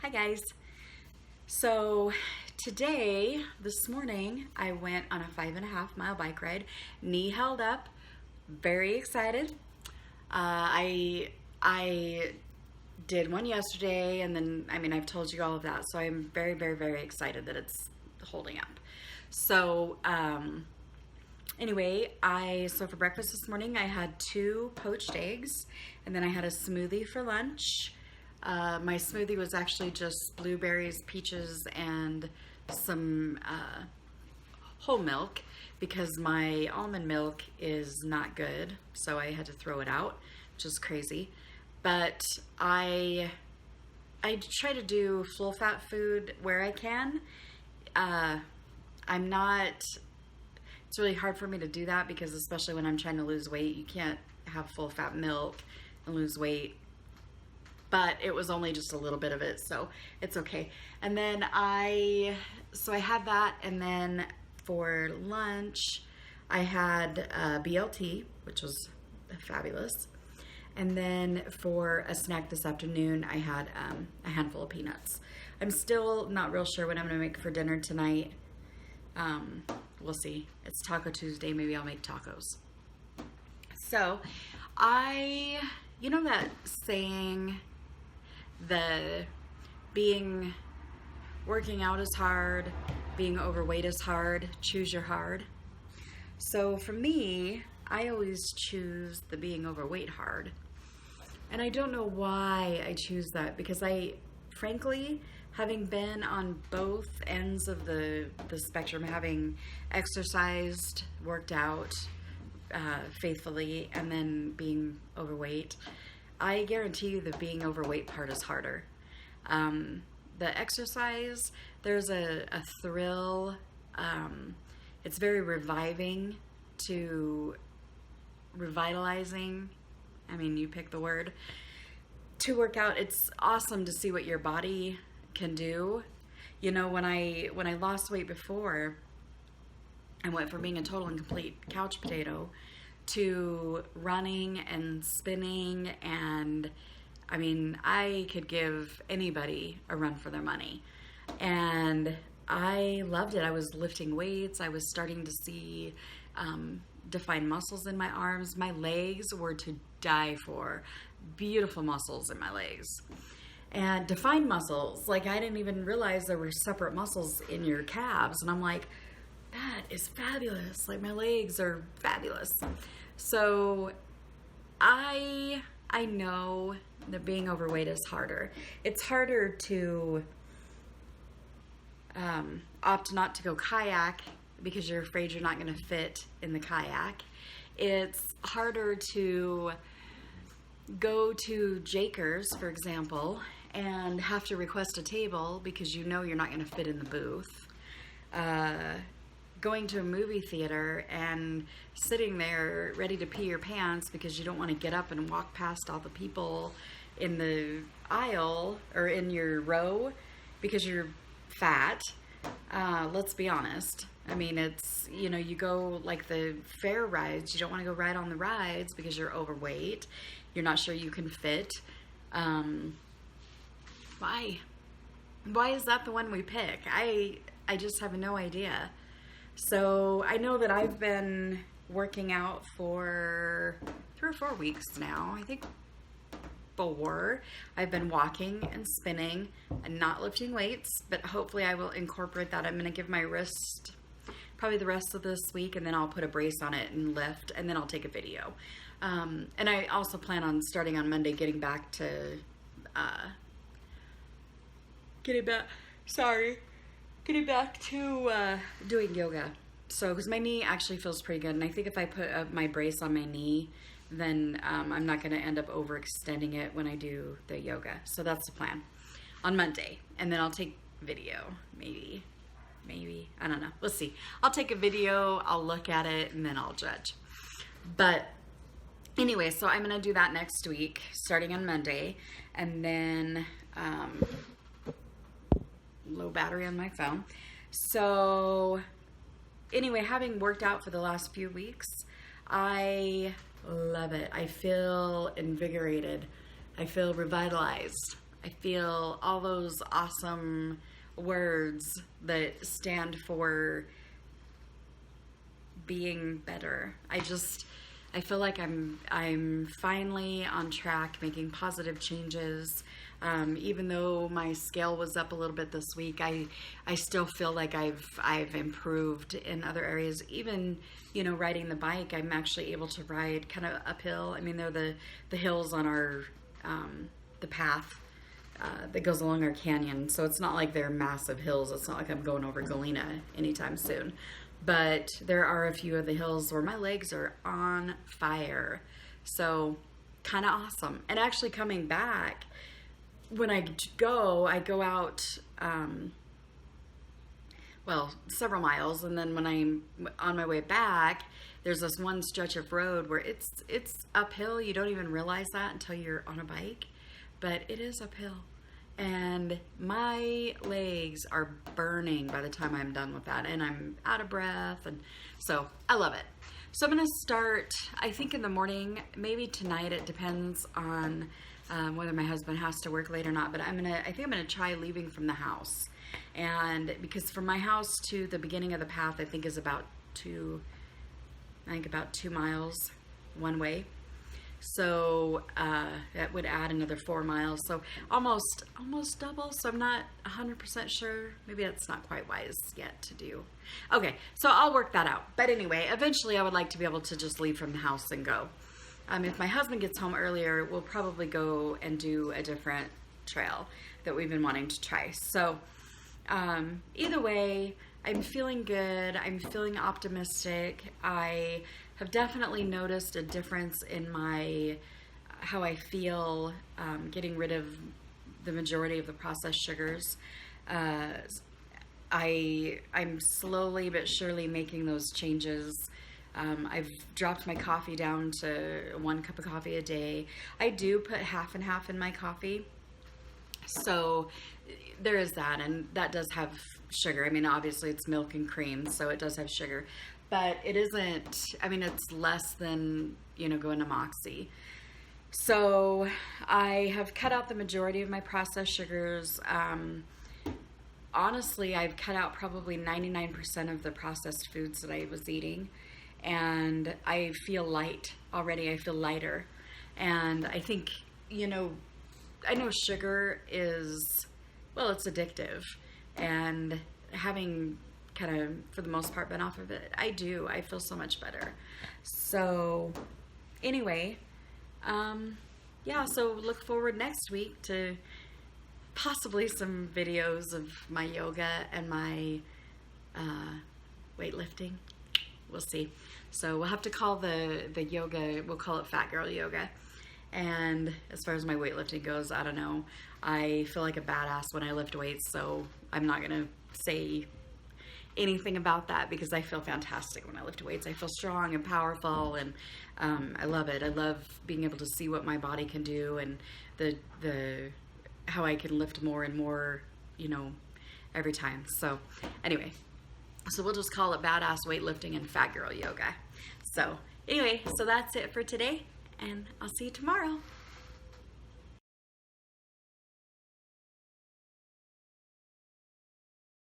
Hi guys. So this morning, I went on a 5.5 mile bike ride. Knee held up. Very excited. I did one yesterday, and then I've told you all of that. So I'm very, very, very excited that it's holding up. So anyway, so for breakfast this morning, I had 2 poached eggs, and then I had a smoothie for lunch. My smoothie was actually just blueberries, peaches, and some whole milk because my almond milk is not good, so I had to throw it out, which is crazy. But I try to do full fat food where I can. It's really hard for me to do that because especially when I'm trying to lose weight, you can't have full fat milk and lose weight. But it was only just a little bit of it, so it's okay. And then I had that, and then for lunch, I had BLT, which was fabulous. And then for a snack this afternoon, I had a handful of peanuts. I'm still not real sure what I'm gonna make for dinner tonight. We'll see. It's Taco Tuesday, maybe I'll make tacos. So, you know that saying, working out is hard, being overweight is hard, choose your hard. So for me, I always choose the being overweight hard. And I don't know why I choose that, because frankly, having been on both ends of the spectrum, having exercised, worked out faithfully, and then being overweight, I guarantee you the being overweight part is harder. The exercise, there's a thrill. It's very revitalizing. You pick the word. To work out, it's awesome to see what your body can do. You know, when I lost weight before, I went from being a total and complete couch potato to running and spinning, and I could give anybody a run for their money. And I loved it. I was lifting weights. I was starting to see defined muscles in my arms. My legs were to die for. Beautiful muscles in my legs. And defined muscles. Like, I didn't even realize there were separate muscles in your calves. And I'm like, that is fabulous. Like, my legs are fabulous. So I know that being overweight is harder. It's harder to opt not to go kayak because you're afraid you're not going to fit in the kayak. It's harder to go to Jakers, for example, and have to request a table because you know you're not going to fit in the booth. Going to a movie theater and sitting there ready to pee your pants because you don't want to get up and walk past all the people in the aisle or in your row because you're fat. Let's be honest. It's, you go like the fair rides. You don't want to go ride on the rides because you're overweight. You're not sure you can fit. Why? Why is that the one we pick? I just have no idea. So I know that I've been working out for 3 or 4 weeks now. I think 4. I've been walking and spinning and not lifting weights, but hopefully I will incorporate that. I'm going to give my wrist probably the rest of this week, and then I'll put a brace on it and lift, and then I'll take a video. And I also plan on starting on Monday getting back to doing yoga. So, because my knee actually feels pretty good, and I think if I put my brace on my knee, then I'm not going to end up overextending it when I do the yoga. So that's the plan on Monday, and then I'll take video, maybe, I don't know. We'll see. I'll take a video, I'll look at it, and then I'll judge. But anyway, so I'm going to do that next week, starting on Monday, and then low battery on my phone. So anyway, having worked out for the last few weeks, I love it. I feel invigorated. I feel revitalized. I feel all those awesome words that stand for being better. I feel like I'm finally on track, making positive changes. Even though my scale was up a little bit this week, I still feel like I've improved in other areas. Even, you know, riding the bike, I'm actually able to ride kind of uphill. I mean, they're the hills on our the path that goes along our canyon, so it's not like they're massive hills. It's not like I'm going over Galena anytime soon. But there are a few of the hills where my legs are on fire. So kind of awesome. And actually coming back, when I go out, several miles. And then when I'm on my way back, there's this one stretch of road where it's uphill. You don't even realize that until you're on a bike. But it is uphill. And my legs are burning by the time I'm done with that, and I'm out of breath, and so I love it. So I'm gonna start, I think in the morning, maybe tonight. It depends on whether my husband has to work late or not. But I think I'm gonna try leaving from the house, and because from my house to the beginning of the path, I think is about 2 miles one way. So that would add another 4 miles. So almost double. So I'm not 100% sure. Maybe that's not quite wise yet to do. Okay, so I'll work that out. But anyway, eventually I would like to be able to just leave from the house and go. If my husband gets home earlier, we'll probably go and do a different trail that we've been wanting to try. So either way, I'm feeling good. I'm feeling optimistic. I have definitely noticed a difference in how I feel getting rid of the majority of the processed sugars. I'm slowly but surely making those changes. I've dropped my coffee down to 1 cup of coffee a day. I do put half and half in my coffee. So there is that, and that does have sugar. I mean, obviously it's milk and cream, so it does have sugar. But it isn't, I mean, it's less than, going to Moxie. So I have cut out the majority of my processed sugars. Honestly, I've cut out probably 99% of the processed foods that I was eating. And I feel light already. I feel lighter. And I think, I know sugar is, it's addictive. And having kind of, for the most part, been off of it, I feel so much better. So anyway, so look forward next week to possibly some videos of my yoga and my weightlifting. We'll see. So we'll have to call the yoga, we'll call it Fat Girl Yoga. And as far as my weightlifting goes, I don't know. I feel like a badass when I lift weights, so I'm not going to say anything about that because I feel fantastic when I lift weights. I feel strong and powerful, and I love it. I love being able to see what my body can do and the how I can lift more and more, every time. So anyway, so we'll just call it badass weightlifting and Fat Girl Yoga. So anyway, so that's it for today, and I'll see you tomorrow.